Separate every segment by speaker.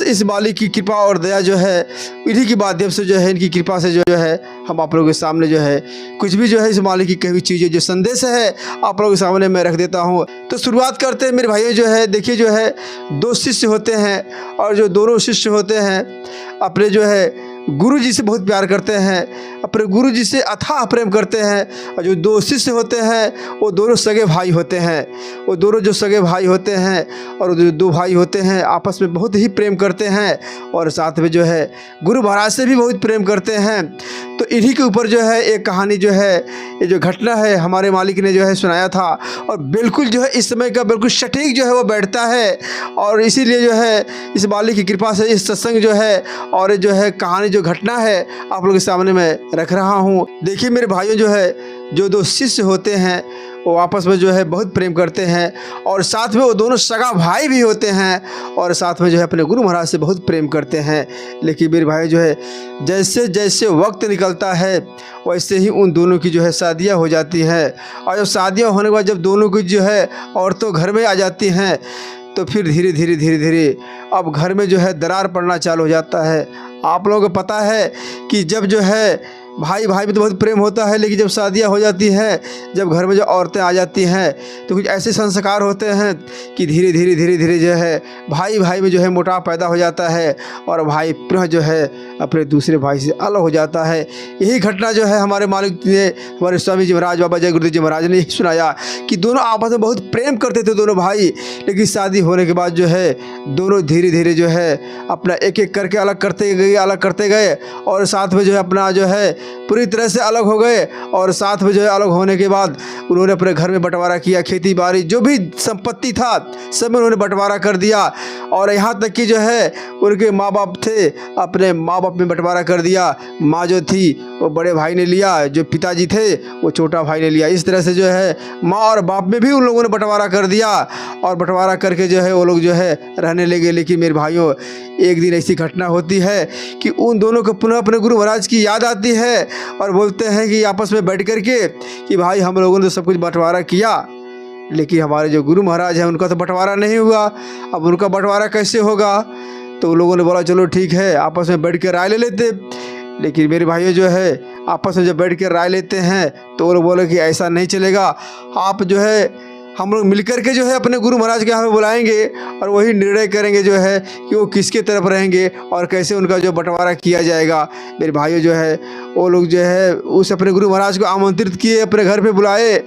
Speaker 1: इस मालिक की कृपा और दया जो है, इन्हीं के माध्यम से जो है, इनकी कृपा से जो है हम आप लोगों के सामने जो है कुछ भी जो है इस मालिक की कही हुई चीज़ें जो संदेश है आप लोगों के सामने मैं रख देता हूँ। तो शुरुआत करते हैं मेरे भाइयों। जो है देखिए, जो है दो शिष्य होते हैं और जो दोनों शिष्य होते हैं अपने जो है गुरु जी से बहुत प्यार करते हैं, अपने गुरु जी से अथाह प्रेम करते हैं। और जो दो शिष्य होते हैं वो दोनों सगे भाई होते हैं। वो दोनों जो सगे भाई होते हैं और जो दो भाई होते हैं आपस में बहुत ही प्रेम करते हैं और साथ में जो है गुरु महाराज से भी बहुत प्रेम करते हैं। तो इन्हीं के ऊपर जो है एक कहानी जो है, ये जो घटना है हमारे मालिक ने जो है सुनाया था और बिल्कुल जो है इस समय का बिल्कुल सटीक जो है वो बैठता है। और इसीलिए जो है इस मालिक की कृपा से इस सत्संग जो है और जो है कहानी जो घटना है आप लोगों के सामने मैं रख रहा हूँ। देखिए मेरे भाइयों, जो है जो दो शिष्य होते हैं वो आपस में जो है बहुत प्रेम करते हैं और साथ में वो दोनों सगा भाई भी होते हैं और साथ में जो है अपने गुरु महाराज से बहुत प्रेम करते हैं। लेकिन मेरे भाई जो है जैसे जैसे वक्त निकलता है वैसे ही उन दोनों की जो है शादियाँ हो जाती हैं। और जब शादियाँ होने के बाद जब दोनों की जो है औरतों घर में आ जाती हैं तो फिर धीरे धीरे अब घर में जो है दरार पड़ना चालू हो जाता है। आप लोगों को पता है कि जब जो है भाई भाई में तो बहुत प्रेम होता है, लेकिन जब शादियाँ हो जाती हैं, जब घर में जो औरतें आ जाती हैं तो कुछ ऐसे संस्कार होते हैं कि धीरे धीरे जो है भाई भाई में जो है मुटाव पैदा हो जाता है और भाई पुनः जो है अपने दूसरे भाई से अलग हो जाता है। यही घटना जो है हमारे मालिक ने, हमारे स्वामी जी महाराज, बाबा जय गुरुदेव जी महाराज ने सुनाया कि दोनों आपस में बहुत प्रेम करते थे दोनों भाई, लेकिन शादी होने के बाद जो है दोनों धीरे जो है अपना एक एक करके अलग करते गए और साथ में जो है अपना जो है पूरी तरह से अलग हो गए। और साथ में जो है अलग होने के बाद उन्होंने अपने घर में बंटवारा किया, खेती बाड़ी जो भी संपत्ति था सब में उन्होंने बंटवारा कर दिया। और यहाँ तक कि जो है उनके माँ बाप थे, अपने माँ बाप में बंटवारा कर दिया। माँ जो थी वो बड़े भाई ने लिया, जो पिताजी थे वो छोटा भाई ने लिया। इस तरह से जो है माँ और बाप में भी उन लोगों ने बंटवारा कर दिया और बंटवारा करके जो है वो लोग जो है रहने लगे। लेकिन मेरे भाइयों, एक दिन ऐसी घटना होती है कि उन दोनों को पुनः अपने गुरु महाराज की याद आती है और बोलते हैं कि आपस में बैठ कर के कि भाई हम लोगों ने तो सब कुछ बंटवारा किया, लेकिन हमारे जो गुरु महाराज हैं उनका तो बंटवारा नहीं हुआ, अब उनका बंटवारा कैसे होगा। तो उन लोगों ने बोला चलो ठीक है, आपस में बैठ कर राय ले लेते। लेकिन मेरे भाइयों जो है आपस में जब बैठ कर राय लेते हैं तो वो लोग बोले कि ऐसा नहीं चलेगा, आप जो है हम लोग मिलकर के जो है अपने गुरु महाराज के यहाँ पे बुलाएंगे और वही निर्णय करेंगे जो है कि वो किसके तरफ रहेंगे और कैसे उनका जो बंटवारा किया जाएगा। मेरे भाइयों जो है वो लोग जो है उस अपने गुरु महाराज को आमंत्रित किए, अपने घर पे बुलाए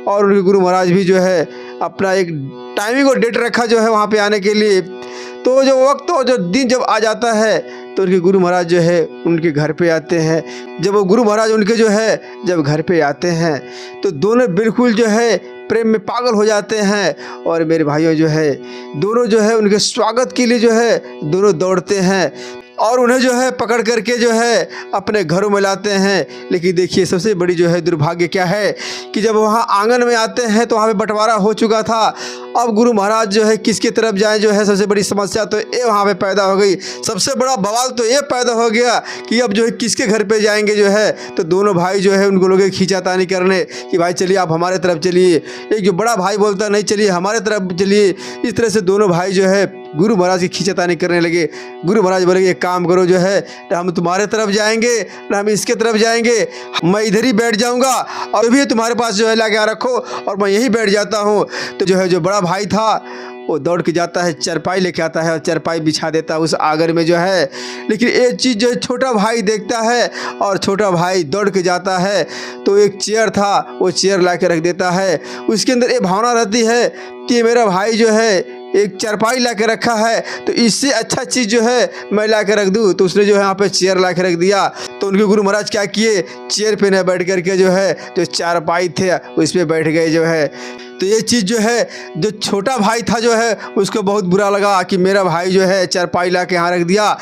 Speaker 1: और उनके गुरु महाराज भी जो है अपना एक टाइमिंग और डेट रखा जो है वहाँ पे आने के लिए। तो जो वक्त और जो दिन जब आ जाता है तो उनके गुरु महाराज जो है उनके घर पे आते हैं। जब वो गुरु महाराज उनके जो है जब घर पे आते हैं तो दोनों बिल्कुल जो है प्रेम में पागल हो जाते हैं। और मेरे भाइयों जो है दोनों जो है उनके स्वागत के लिए जो है दोनों दौड़ते हैं और उन्हें जो है पकड़ करके जो है अपने घरों में लाते हैं। लेकिन देखिए सबसे बड़ी जो है दुर्भाग्य क्या है कि जब वहाँ आंगन में आते हैं तो वहाँ पे बंटवारा हो चुका था। अब गुरु महाराज जो है किसकी तरफ जाएं जो है सबसे बड़ी समस्या तो ये वहाँ पे पैदा हो गई। सबसे बड़ा बवाल तो ये पैदा हो गया कि अब जो है किसके घर पे जाएंगे जो है। तो दोनों भाई जो है उनको लोग खींचातानी करने कि भाई चलिए आप हमारे तरफ चलिए। एक जो बड़ा भाई बोलता नहीं चलिए हमारे तरफ चलिए। इस तरह से दोनों भाई जो है गुरु महाराज की खींचातानी करने लगे। गुरु महाराज बोले एक काम करो जो है ना हम तुम्हारे तरफ जाएंगे ना हम इसके तरफ जाएंगे, मैं इधर ही बैठ जाऊंगा और भी तुम्हारे पास जो है लाके रखो और मैं यहीं बैठ जाता हूँ। तो जो है जो बड़ा भाई था वो दौड़ के जाता है, चरपाई लेके आता है और चरपाई बिछा देता है उस आंगन में जो है। लेकिन एक चीज़ जो है छोटा भाई देखता है और छोटा भाई दौड़ के जाता है तो एक चेयर था वो चेयर ला के रख देता है। उसके अंदर ये भावना रहती है कि मेरा भाई जो है एक चरपाई ला के रखा है तो इससे अच्छा चीज़ जो है मैं ला के रख दूँ। तो उसने जो है यहाँ पे चेयर ला के रख दिया। तो उनके गुरु महाराज क्या किए, चेयर पे न बैठ करके जो है जो चारपाई थे उस पर बैठ गए जो है। तो ये चीज़ जो है जो छोटा भाई था जो है उसको बहुत बुरा लगा कि मेरा भाई जो है चारपाई ला के यहाँ रख दिया।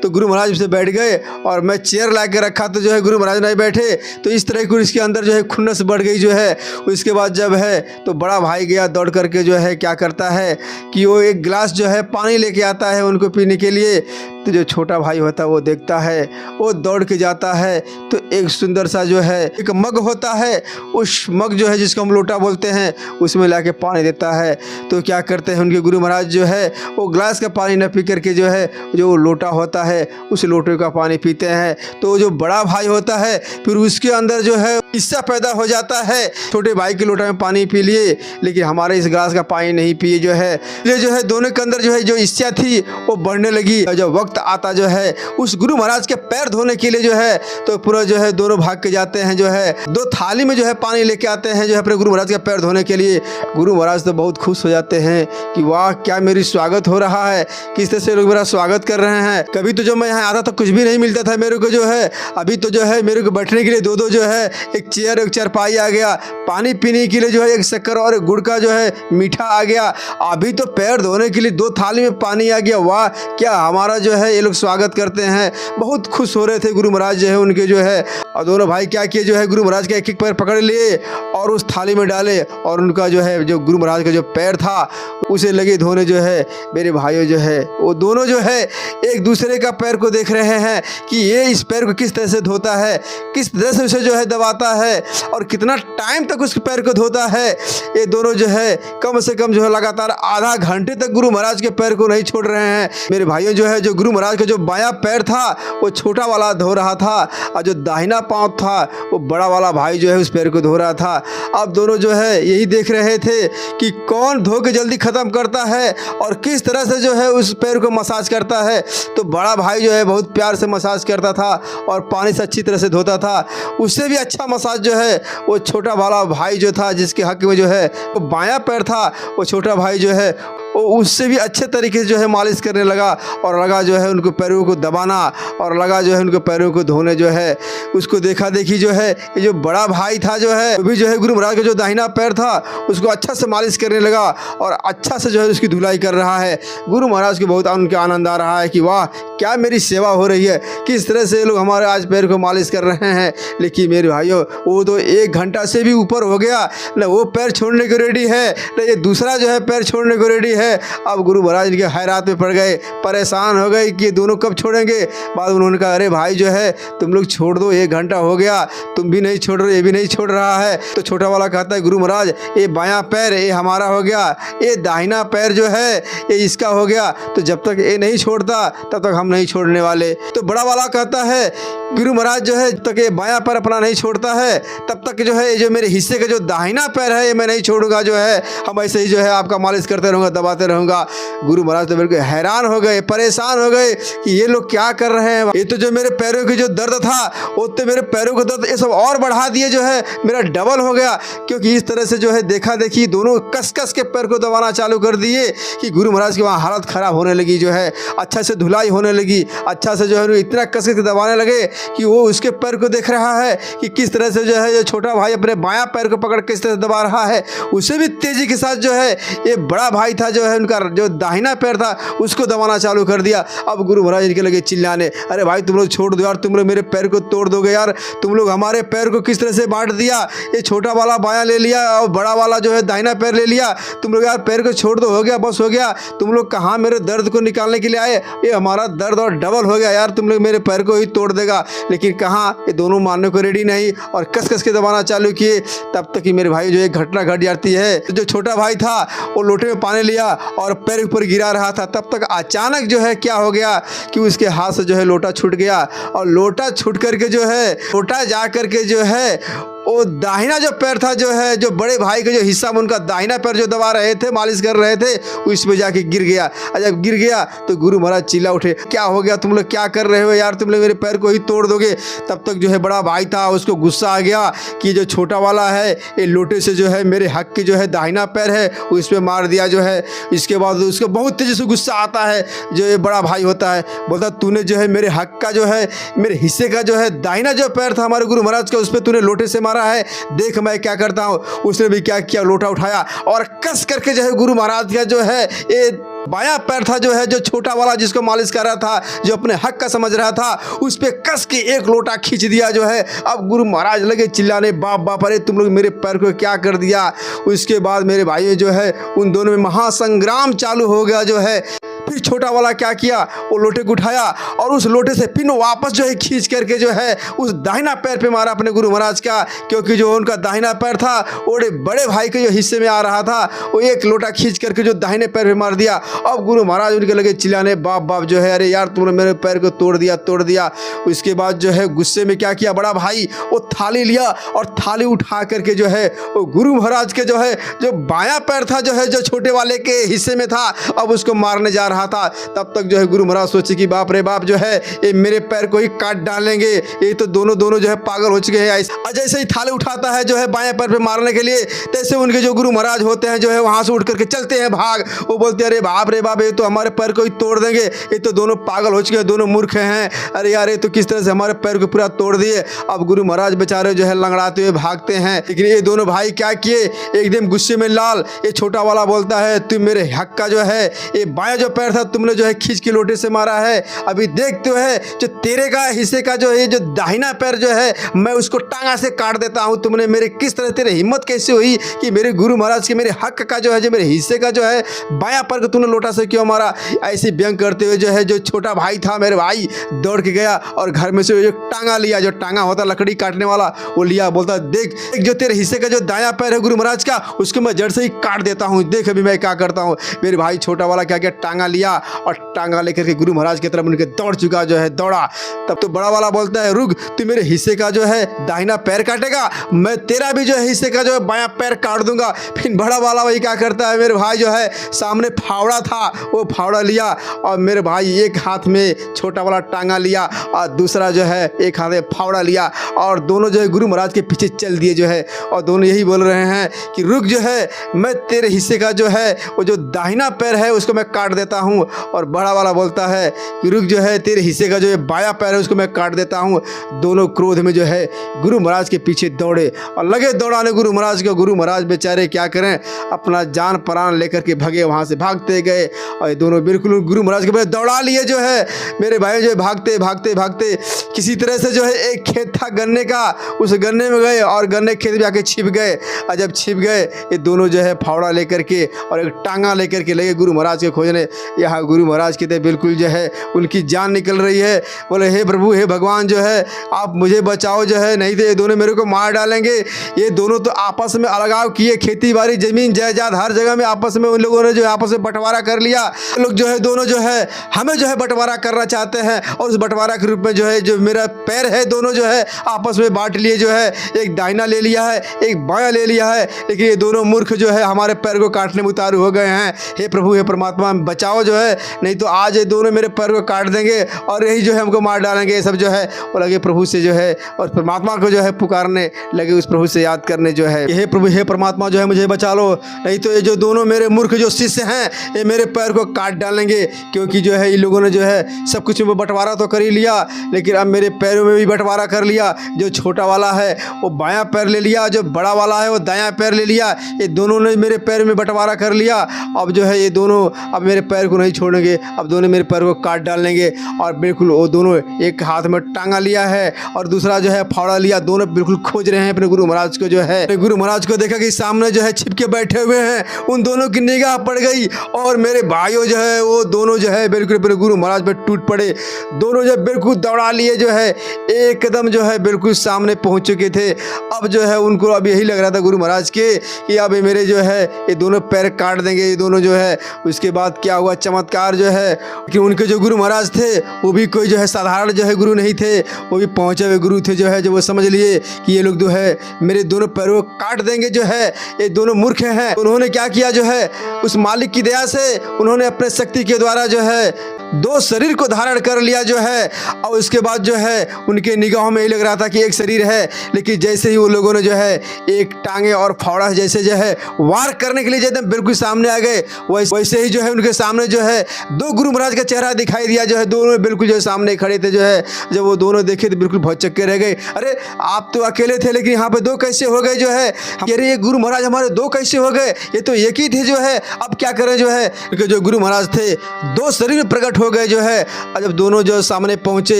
Speaker 1: तो गुरु महाराज उससे बैठ गए और मैं चेयर ला के रखा तो जो है गुरु महाराज नहीं बैठे। तो इस तरह की इसके अंदर जो है खुन्नस बढ़ गई जो है। उसके बाद जब है तो बड़ा भाई गया दौड़ करके जो है क्या करता है कि वो एक गिलास जो है पानी लेके आता है उनको पीने के लिए। तो जो छोटा भाई होता है वो देखता है, वो दौड़ के जाता है तो एक सुंदर सा जो है एक मग होता है, उस मग जो है जिसको हम लोटा बोलते हैं उसमें लाके पानी देता है। तो क्या करते हैं उनके गुरु महाराज जो है वो ग्लास का पानी न पी करके जो है जो लोटा होता है उस लोटे का पानी पीते हैं। तो जो बड़ा भाई होता है फिर उसके अंदर जो है ईर्ष्या पैदा हो जाता है, छोटे भाई के लोटा में पानी पी लिए लेकिन हमारे इस ग्लास का पानी नहीं पिए जो है। ये जो है दोनों के अंदर जो है जो ईर्ष्या थी वो बढ़ने लगी। जब वक्त आता जो है उस गुरु महाराज के पैर धोने के लिए जो है तो पूरा जो है दोनों भाग के जाते हैं, जो है 2 थाली में जो है पानी लेके आते हैं जो है अपने गुरु महाराज के पैर धोने के लिए। गुरु महाराज तो बहुत खुश हो जाते हैं कि वाह क्या मेरी स्वागत हो रहा है, किस तरह से लोग मेरा स्वागत कर रहे हैं। कभी तो जब मैं यहाँ आता तो कुछ भी नहीं मिलता था मेरे को जो है, अभी तो जो है मेरे को बैठने के लिए 2-2 जो है एक चेयर एक चारपाई आ गया, पानी पीने के लिए जो है एक शक्कर और एक गुड़ का जो है मीठा आ गया, अभी तो पैर धोने के लिए 2 थाली में पानी आ गया। वाह क्या हमारा जो है ये लोग स्वागत करते हैं। बहुत खुश हो रहे थे गुरु महाराज जो है उनके जो है। और दोनों भाई क्या किए जो है गुरु महाराज का एक पैर पकड़ लिए और उस थाली में डाले और उनका जो है जो गुरु महाराज का जो पैर था उसे लगे धोने जो है। मेरे भाइयों जो है वो दोनों जो है एक दूसरे का पैर को देख रहे हैं कि ये इस पैर को किस तरह से धोता है, किस तरह से उसे जो है दबाता है और कितना टाइम तक उस पैर को धोता है। ये दोनों जो है कम से कम जो है लगातार आधा घंटे तक गुरु महाराज के पैर को नहीं छोड़ रहे हैं। मेरे भाइयों जो है जो गुरु महाराज का जो बायां पैर था वो छोटा वाला धो रहा था और जो दाहिना पांव था वो बड़ा वाला भाई जो है उस पैर को धो रहा था। अब दोनों जो है यही देख रहे थे कि कौन धो के जल्दी ख़त्म करता है और किस तरह से जो है उस पैर को मसाज करता है। तो बड़ा भाई जो है बहुत प्यार से मसाज करता था और पानी से अच्छी तरह से धोता था। उससे भी अच्छा मसाज जो है वो छोटा वाला भाई जो था जिसके हक में जो है वो बायां पैर था, वो छोटा भाई जो है वो उससे भी अच्छे तरीके से जो है मालिश करने लगा और लगा जो है उनको पैरों को दबाना और लगा जो है उनको पैरों को धोने जो है। उसको देखा देखी जो है ये जो बड़ा भाई था जो है वो भी जो है गुरु महाराज का जो दाहिना पैर था उसको अच्छा से मालिश करने लगा और अच्छा से जो है उसकी धुलाई कर रहा है। गुरु महाराज को बहुत उनके आनंद आ रहा है कि वाह क्या मेरी सेवा हो रही है, किस तरह से लोग हमारे आज पैर को मालिश कर रहे हैं। लेकिन मेरे भाइयों वो तो 1 घंटा से भी ऊपर हो गया, न वो पैर छोड़ने को रेडी है न ये दूसरा जो है पैर छोड़ने को रेडी है। अब गुरु महाराज इनके हैरात में पड़ गए, परेशान हो गए कि दोनों कब छोड़ेंगे। बाद उन्होंने कहा अरे भाई जो है तुम लोग छोड़ दो, 1 घंटा हो गया, तुम भी नहीं छोड़ रहे, ये भी नहीं छोड़ रहा है। तो छोटा वाला कहता है गुरु महाराज ये बायां पैर ये हमारा हो गया, ये दाहिना पैर जो है ये इसका हो गया, तो जब तक ये नहीं छोड़ता तब तक हम नहीं छोड़ने वाले। तो बड़ा वाला कहता है गुरु महाराज जो है जब तक ये बायां पैर अपना नहीं छोड़ता है तब तक जो है ये जो मेरे हिस्से का जो दाहिना पैर है ये मैं नहीं छोड़ूंगा, जो है हम ऐसे ही जो है आपका मालिश करते रहूँगा, दबाते रहूँगा। गुरु महाराज तो बिल्कुल हैरान हो गए, परेशान हो गए कि ये लोग क्या कर रहे हैं। ये तो जो मेरे पैरों की जो दर्द था वो तो मेरे पैरों का दर्द ये सब और बढ़ा दिए, जो है मेरा डबल हो गया। क्योंकि इस तरह से जो है देखा देखी दोनों कस कस के पैर को दबाना चालू कर दिए कि गुरु महाराज की वहाँ हालत ख़राब होने लगी, जो है अच्छा से धुलाई होने लगी, अच्छा से जो है इतना कस के दबाने लगे कि वो उसके पैर को देख रहा है कि किस तरह से जो है ये छोटा भाई अपने बायां पैर को पकड़ किस तरह से दबा रहा है। उसे भी तेजी के साथ जो है ये बड़ा भाई था जो है उनका जो दाहिना पैर था उसको दबाना चालू कर दिया। अब गुरु महाराज इनके लगे चिल्लाने, अरे भाई तुम लोग छोड़ दो यार, तुम लोग मेरे पैर को तोड़ दोगे यार, तुम लोग हमारे पैर को किस तरह से बांट दिया, ये छोटा वाला बायां ले लिया और बड़ा वाला जो है दाहिना पैर ले लिया, तुम लोग यार पैर को छोड़ दो, हो गया बस हो गया। तुम लोग कहाँ मेरे दर्द को निकालने के लिए आए, ये हमारा दर्द और डबल हो गया यार, तुम लोग मेरे पैर को ही तोड़ देगा। लेकिन कहाँ ये दोनों मानने को रेडी नहीं और कस कस के दबाना चालू किए। तब तक ही मेरे भाई जो एक घटना घट जाती है, जो छोटा भाई था वो लोटे में पानी लिया और पैर ऊपर गिरा रहा था। तब तक अचानक जो है क्या हो गया कि उसके हाथ से जो है लोटा छूट गया और लोटा छूट करके जो है लोटा जा करके जो है वो दाहिना जो पैर था जो है जो बड़े भाई का जो हिस्सा में उनका दाहिना पैर जो दबा रहे थे मालिश कर रहे थे उसमें जाके गिर गया। और जब गिर गया तो गुरु महाराज चिल्ला उठे, क्या हो गया, तुम लोग क्या कर रहे हो यार, तुम लोग मेरे पैर को ही तोड़ दोगे। तब तक जो है बड़ा भाई था उसको गुस्सा आ गया कि जो छोटा वाला है ये लोटे से जो है मेरे हक के जो है दाहिना पैर है उस पर मार दिया जो है। इसके बाद उसको बहुत तेजी से गुस्सा आता है, जो ये बड़ा भाई होता है बोलता तूने जो है मेरे हक का जो है मेरे हिस्से का जो है दाहिना जो पैर था हमारे गुरु महाराज का उस पर तूने लोटे से मारा है, देख मैं क्या करता हूँ। उसने भी क्या किया, लोटा उठाया और कस करके जो है गुरु महाराज का जो है ये बायां पैर था जो है जो छोटा वाला जिसको मालिश कर रहा था जो अपने हक का समझ रहा था उस पे कस के एक लोटा खींच दिया जो है। अब गुरु महाराज लगे चिल्लाने, बाप बाप अरे तुम लोग मेरे पैर को क्या कर दिया। उसके बाद मेरे भाइयों जो है उन दोनों में महासंग्राम चालू हो गया जो है। फिर छोटा वाला क्या किया, वो लोटे को उठाया और उस लोटे से फिर वापस जो है खींच करके जो है उस दाहिना पैर पे मारा अपने गुरु महाराज का, क्योंकि जो उनका दाहिना पैर था वो बड़े भाई के जो हिस्से में आ रहा था, वो एक लोटा खींच करके जो दाहिने पैर पे मार दिया। अब गुरु महाराज उनके लगे चिल्लाने, बाप बाप जो है, अरे यार तुमने मेरे पैर को तोड़ दिया। उसके बाद जो है गुस्से में क्या किया बड़ा भाई, वो थाली लिया और थाली उठा करके जो है वो गुरु महाराज के जो है जो बायां पैर था जो है जो छोटे वाले के हिस्से में था, अब उसको मारने जा रहा था। तब तक जो है गुरु महाराज सोचे कि बाप रे बाप जो है ये मेरे पैर को ही काट डालेंगे, ये तो दोनों जो है पागल हो चुके हैं। जैसे ही थाली उठाता है जो है बाएं पैर पे मारने के लिए, तैसे उनके जो गुरु महाराज होते हैं जो है वहां से उठ करके चलते हैं भाग। वो बोलते हैं अरे बाप रे बाप, ये तो हमारे पैर को ही तोड़ देंगे, ये तो दोनों पागल हो चुके हैं, दोनों मूर्ख हैं, अरे यार ये तो किस तरह से हमारे पैर को पूरा तोड़ दिए। अब गुरु महाराज बेचारे जो है लंगड़ाते हुए भागते हैं, लेकिन ये दोनों भाई क्या किए, एकदम गुस्से में लाल। ये छोटा वाला बोलता है तुम मेरे हक का जो है ये बायां जो पैर था तुमने जो है खींच के लोटे से मारा है, अभी देखते हो है जो तेरे का हिस्से का जो है जो दाहिना पैर जो है मैं उसको टांगा से काट देता हूं। तुमने मेरे किस तरह, तेरे हिम्मत कैसे हुई कि मेरे गुरु महाराज के मेरे हक का जो है जो मेरे हिस्से का जो है बायां पैर को तूने लोटा से क्यों मारा। ऐसे व्यंग करते हुए जो है जो छोटा भाई था मेरे भाई दौड़ के गया और घर में से जो टांगा लिया, जो टांगा होता लकड़ी काटने वाला, वो लिया, बोलता देख जो तेरे हिस्से का जो दायां पैर है गुरु महाराज का उसको मैं जड़ से ही काट देता हूँ, देख अभी मैं क्या करता हूँ। मेरे भाई छोटा वाला क्या किया, टांगा लिया और टांगा लेकर के गुरु महाराज की तरफ उनके दौड़ चुका जो है दौड़ा। तब तो बड़ा वाला बोलता है रुक, तू मेरे हिस्से का जो है दाहिना पैर काटेगा, मैं तेरा भी जो है हिस्से का जो है बायां पैर काट दूंगा। फिर बड़ा वाला वही क्या करता है, मेरे भाई जो है सामने फावड़ा था, वो फावड़ा लिया और मेरे भाई एक हाथ में छोटा वाला टांगा लिया और दूसरा जो है एक हाथ में फावड़ा लिया और दोनों जो है गुरु महाराज के पीछे चल दिए जो है। और दोनों यही बोल रहे हैं कि रुक जो है मैं तेरे हिस्से का जो है वो जो दाहिना पैर है उसको मैं काट देता हूँ। और बड़ा वाला बोलता है कि रुक जो है तेरे हिस्से का जो है बायां पैर है उसको मैं काट देता हूँ। दोनों क्रोध में जो है गुरु महाराज के पीछे दौड़े और लगे दौड़ाने गुरु महाराज को। गुरु महाराज बेचारे क्या करें, अपना जान प्राण लेकर के भगे, वहाँ से भागते गए और ये दोनों बिल्कुल गुरु महाराज के दौड़ा लिए जो है। मेरे भाई जो है भागते भागते भागते किसी तरह से जो है एक खेत था गन्ने का, उस गन्ने में गए और गन्ने खेत में जाके छिप गए। और जब छिप गए ये दोनों जो है फावड़ा लेकर के और एक टांगा लेकर के लगे गुरु महाराज के खोजने। यहाँ गुरु महाराज के बिल्कुल जो है उनकी जान निकल रही है। बोले हे प्रभु, हे भगवान जो है आप मुझे बचाओ जो है, नहीं तो ये दोनों मेरे को मार डालेंगे। ये दोनों तो आपस में अलगाव किए, खेती बाड़ी जमीन जायदाद हर जगह में आपस में उन लोगों ने जो है आपस में बंटवारा कर लिया। लोग जो है दोनों जो है हमें जो है बंटवारा करना चाहते हैं और उस बंटवारा के रूप में जो है जो मेरा पैर है दोनों जो है आपस में बांट लिए जो है, एक दाहिना ले लिया है एक बायां ले लिया है। लेकिन ये दोनों मूर्ख जो है हमारे पैर को काटने में उतारू हो गए हैं। हे प्रभु, हे परमात्मा बचाओ जो है, नहीं तो आज ये दोनों मेरे पैर को काट देंगे और यही जो है हमको मार डालेंगे। ये सब जो है वो लगे प्रभु से जो है और परमात्मा को जो है पुकारने लगे, उस प्रभु से याद करने जो है, हे प्रभु हे परमात्मा जो है मुझे बचा लो, नहीं तो ये जो दोनों मेरे मूर्ख जो शिष्य हैं ये मेरे पैर को काट डालेंगे। क्योंकि जो है इन लोगों ने जो है सब कुछ में बंटवारा तो कर ही लिया, लेकिन अब मेरे पैरों में भी बंटवारा कर लिया। जो छोटा वाला है वो बायां पैर ले लिया, जो बड़ा वाला है वो दायां पैर ले लिया। ये दोनों ने मेरे पैर में बंटवारा कर लिया। अब जो है ये दोनों अब मेरे पैर को नहीं छोड़ेंगे, अब दोनों मेरे पैर को काट डालेंगे। और बिल्कुल वो दोनों एक हाथ में टांगा लिया है और दूसरा जो है फावड़ा लिया, दोनों बिल्कुल खोज रहे हैं अपने गुरु महाराज को। जो है अपने गुरु महाराज को देखा कि सामने जो है छिपके बैठे हुए हैं, उन दोनों की निगाह पड़ गई और मेरे भाइयों जो है वो दोनों जो है बिल्कुल अपने गुरु महाराज पे टूट पड़े। दोनों जो बिल्कुल दौड़ा लिए जो है एक कदम जो है बिल्कुल सामने पहुंच चुके थे। अब जो है उनको अब यही लग रहा था गुरु महाराज के कि अब मेरे जो है ये दोनों पैर काट देंगे ये दोनों जो है। उसके बाद क्या हुआ चमत्कार जो है कि उनके जो गुरु महाराज थे वो भी कोई जो है साधारण जो है गुरु नहीं थे, वो भी पहुंचे हुए गुरु थे जो है, जो वो समझ लिए कि ये लोग जो है मेरे दोनों पैरों को काट देंगे जो है, ये दोनों मूर्ख हैं। उन्होंने क्या किया जो है उस मालिक की दया से उन्होंने अपने शक्ति के द्वारा जो है दो शरीर को धारण कर लिया जो है। और उसके बाद जो है उनके निगाहों में ये लग रहा था कि एक शरीर है, लेकिन जैसे ही वो लोगों ने जो है एक टांगे और फावड़ा जैसे जो है वार करने के लिए जब बिल्कुल सामने आ गए, वैसे ही जो है उनके सामने जो है दो गुरु महाराज का चेहरा दिखाई दिया जो है। दोनों बिल्कुल जो सामने खड़े थे जो है, जब वो दोनों देखे तो बिल्कुल भौचक्के रह गए। अरे आप तो अकेले थे लेकिन यहाँ पे दो कैसे हो गए जो है, अरे ये गुरु महाराज हमारे दो कैसे हो गए, ये तो एक ही थे जो है, अब क्या करें जो है। क्योंकि जो गुरु महाराज थे दो शरीर में प्रकट हो गए जो है। और जब दोनों जो सामने पहुँचे,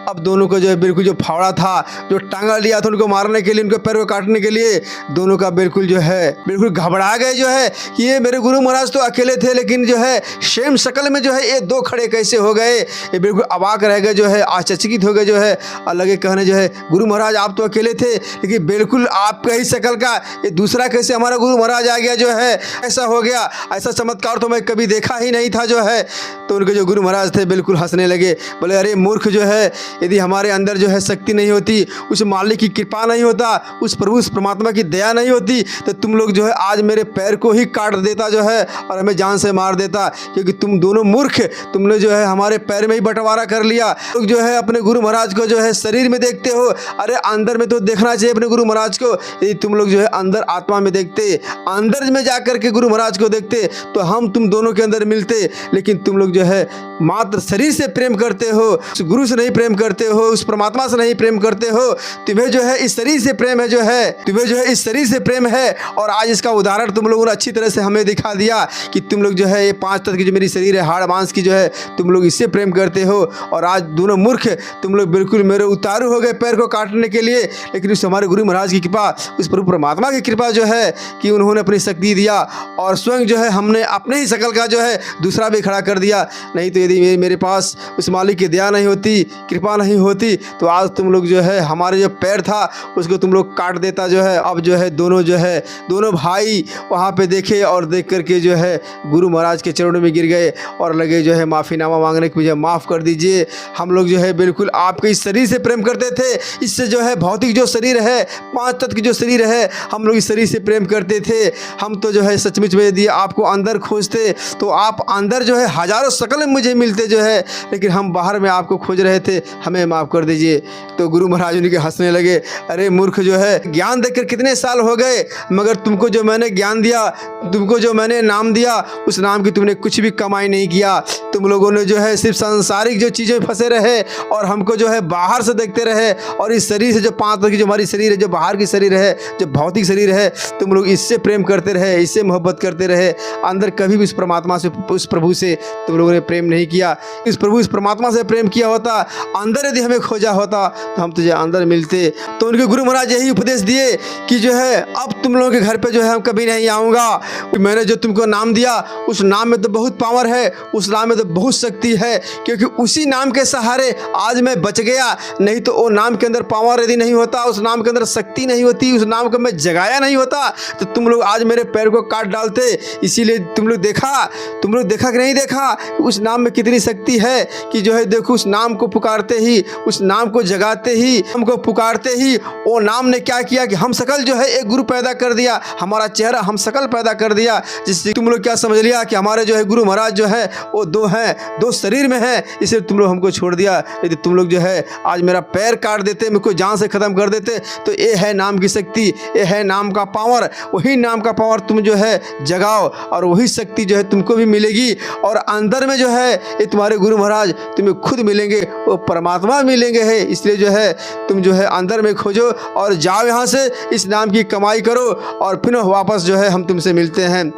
Speaker 1: अब दोनों को जो है बिल्कुल जो फावड़ा था, जो टांगा लिया था उनको मारने के लिए, उनके पैर को काटने के लिए, दोनों का बिल्कुल जो है बिल्कुल घबरा गए जो है कि ये मेरे गुरु महाराज तो अकेले थे, लेकिन जो है सेम शक्ल में जो है ये दो खड़े कैसे हो गए। ये बिल्कुल अवाक रह गए जो है, आश्चर्यचकित हो गए जो है, और लगे कहने जो है गुरु महाराज आप तो अकेले थे, लेकिन बिल्कुल आपका ही शक्ल का ये दूसरा कैसे हमारा गुरु महाराज आ गया जो है, ऐसा हो गया, ऐसा चमत्कार तो मैं कभी देखा ही नहीं था जो है। तो उनके जो गुरु महाराज थे बिल्कुल हंसने लगे, बोले अरे मूर्ख जो है, यदि हमारे अंदर जो है शक्ति नहीं होती, उस मालिक की कृपा नहीं होता, उस प्रभु उस परमात्मा की दया नहीं होती, तो तुम लोग जो है आज मेरे पैर को ही काट देता जो है और हमें जान से मार देता, क्योंकि तुम दोनों मूर्ख, तुमने जो है हमारे पैर में ही बंटवारा कर लिया। लोग जो है अपने गुरु महाराज को जो है शरीर में देखते हो, अरे अंदर में तो देखना चाहिए अपने गुरु महाराज को। यदि तुम लोग जो है अंदर आत्मा में देखते, अंदर में जाकर के गुरु महाराज को देखते, तो हम तुम दोनों के अंदर मिलते। लेकिन तुम लोग जो है मात्र शरीर से प्रेम करते हो, उस गुरु से नहीं प्रेम करते हो, उस परमात्मा से नहीं प्रेम करते हो। तुम्हें जो है इस शरीर से प्रेम है जो है, तुम्हें जो है इस शरीर से प्रेम है। और आज इसका उदाहरण तुम लोगों ने अच्छी तरह से हमें दिखा दिया कि तुम लोग जो है ये 5 तत्व की जो मेरी शरीर है, हाड़ मांस की जो है, तुम लोग इससे प्रेम करते हो। और आज दोनों मूर्ख तुम लोग बिल्कुल मेरे उतारू हो गए पैर को काटने के लिए। लेकिन उस हमारे गुरु महाराज की कृपा, उस प्रभु परमात्मा की कृपा जो है कि उन्होंने अपनी शक्ति दिया और स्वयं जो है हमने अपने ही शकल का जो है दूसरा भी खड़ा कर दिया। नहीं तो यदि मेरे पास उस मालिक की दया नहीं होती, कृपा नहीं होती, तो आज तुम लोग जो है हमारे जो पैर था उसको तुम लोग काट देता जो है। अब जो है दोनों भाई वहाँ पे देखे और देख करके जो है गुरु महाराज के चरणों में गिर गए और लगे जो है माफ़ीनामा मांगने की, मुझे माफ़ कर दीजिए। हम लोग जो है बिल्कुल आपके इस शरीर से प्रेम करते थे, इससे जो है भौतिक जो शरीर है, 5 तत्व की जो शरीर है, हम लोग इस शरीर से प्रेम करते थे। हम तो जो है सचमुच में यदि आपको अंदर खोजते तो आप अंदर जो है हजारों शकल में मुझे मिलते जो है, लेकिन हम बाहर में आपको खोज रहे थे, हमें माफ़ कर दीजिए। तो गुरु महाराज उनके हंसने लगे, अरे मूर्ख जो है, ज्ञान देकर कितने साल हो गए, मगर तुमको जो मैंने ज्ञान दिया, तुमको जो मैंने नाम दिया, उस नाम की तुमने कुछ भी कमाई नहीं किया। तुम लोगों ने जो है सिर्फ सांसारिक जो चीज़ें फंसे रहे और हमको जो है बाहर से देखते रहे। और इस शरीर से जो 5 तत्व की जो हमारी शरीर है, जो बाहर की शरीर है, जो भौतिक शरीर है, तुम लोग इससे प्रेम करते रहे, इससे मोहब्बत करते रहे। अंदर कभी भी उस परमात्मा से, उस प्रभु से तुम लोगों ने प्रेम नहीं किया। इस प्रभु इस परमात्मा से प्रेम किया होता, अंदर यदि हमें खोजा होता तो हम तुझे अंदर मिलते। तो उनके गुरु महाराज यही उपदेश दिए कि जो है अब तुम लोगों के घर पे जो है हम कभी नहीं आऊँगा। मैंने जो तुमको नाम दिया, उस नाम में तो बहुत पावर है, उस नाम में तो बहुत शक्ति है, क्योंकि उसी नाम के सहारे आज मैं बच गया। नहीं तो वो नाम के अंदर पावर यदि नहीं होता, उस नाम के अंदर शक्ति नहीं होती, उस नाम को मैं जगाया नहीं होता, तो तुम लोग आज मेरे पैर को काट डालते। इसीलिए तुम लोग देखा कि नहीं देखा उस नाम में कितनी शक्ति है कि जो है देखो उस नाम को पुकारते ही, उस नाम को जगाते ही, हमको पुकारते ही वो नाम ने क्या किया कि हम सकल जो है एक गुरु पैदा कर दिया, हमारा चेहरा हम सकल पैदा कर दिया। जिससे तुम लोग क्या समझ लिया कि हमारे जो है गुरु महाराज जो है वो 2 हैं, 2 शरीर में है, इसलिए तुम लोग हमको छोड़ दिया। यदि तुम लोग जो है आज मेरा पैर काट देते, मुझको जान से ख़त्म कर देते, तो ये है नाम की शक्ति, ये है नाम का पावर। वही नाम का पावर तुम जो है जगाओ और वही शक्ति जो है तुमको भी मिलेगी। और अंदर में जो है ये तुम्हारे गुरु महाराज तुम्हें खुद मिलेंगे, वो परमात्मा मिलेंगे है। इसलिए जो है तुम जो है अंदर में खोजो और जाओ यहाँ से, इस नाम की कमाई करो और फिर वापस जो है हम तुमसे मिलते हैं।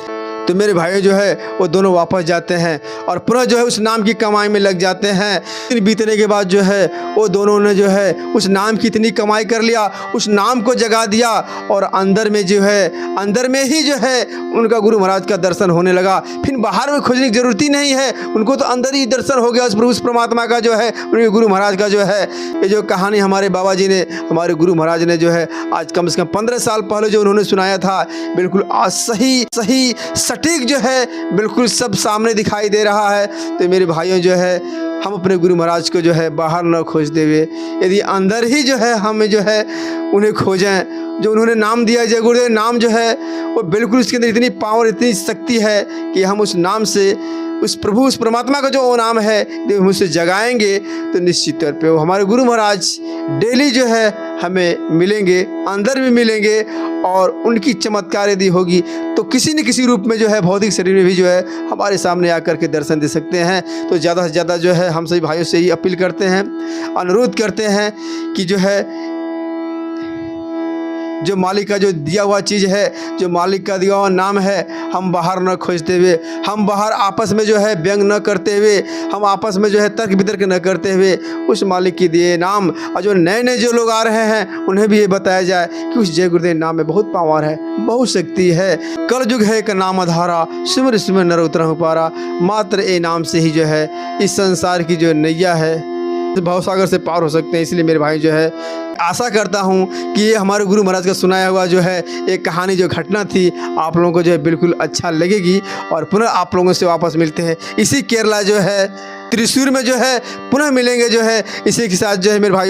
Speaker 1: तो मेरे भाई जो है वो दोनों वापस जाते हैं और पुनः जो है उस नाम की कमाई में लग जाते हैं। दिन बीतने के बाद जो है वो दोनों ने जो है उस नाम की इतनी कमाई कर लिया, उस नाम को जगा दिया और अंदर में जो है, अंदर में ही जो है उनका गुरु महाराज का दर्शन होने लगा। फिर बाहर में खोजने की जरूरत ही नहीं है, उनको तो अंदर ही दर्शन हो गया उस परमात्मा का जो है, उनके गुरु महाराज का जो है। ये जो कहानी हमारे बाबा जी ने, हमारे गुरु महाराज ने जो है आज कम से कम 15 साल पहले जो उन्होंने सुनाया था, बिल्कुल आज सही सटीक जो है बिल्कुल सब सामने दिखाई दे रहा है। तो मेरे भाइयों जो है हम अपने गुरु महाराज को जो है बाहर न खोजते हुए, यदि अंदर ही जो है हम जो है उन्हें खोजें। जो उन्होंने नाम दिया, जय गुरुदेव नाम जो है वो बिल्कुल उसके अंदर इतनी पावर, इतनी शक्ति है कि हम उस नाम से, उस प्रभु, उस परमात्मा का जो वो नाम है, जब हम उसे जगाएंगे तो निश्चित तौर पे वो हमारे गुरु महाराज डेली जो है हमें मिलेंगे, अंदर भी मिलेंगे। और उनकी चमत्कार यदि होगी तो किसी न किसी रूप में जो है भौतिक शरीर में भी जो है हमारे सामने आकर के दर्शन दे सकते हैं। तो ज़्यादा से ज़्यादा जो है हम सभी भाइयों से ही अपील करते हैं, अनुरोध करते हैं कि जो है जो मालिक का जो दिया हुआ चीज़ है, जो मालिक का दिया हुआ नाम है, हम बाहर न खोजते हुए, हम बाहर आपस में जो है व्यंग न करते हुए, हम आपस में जो है तर्क वितर्क न करते हुए उस मालिक के दिए नाम, और जो नए नए जो लोग आ रहे हैं उन्हें भी ये बताया जाए कि उस जय गुरुदेव नाम में बहुत पावर है, बहुत शक्ति है। कल युग है का नाम आधारा, सिमर सिमर नर उतरहु पारा। मात्र ए नाम से ही जो है इस संसार की जो नैया है भवसागर से पार हो सकते हैं। इसलिए मेरे भाई जो है आशा करता हूँ कि ये हमारे गुरु महाराज का सुनाया हुआ जो है एक कहानी, जो घटना थी, आप लोगों को जो है बिल्कुल अच्छा लगेगी। और पुनः आप लोगों से वापस मिलते हैं इसी केरला जो है त्रिशूर में जो है, पुनः मिलेंगे जो है इसी के साथ जो है मेरे भाई।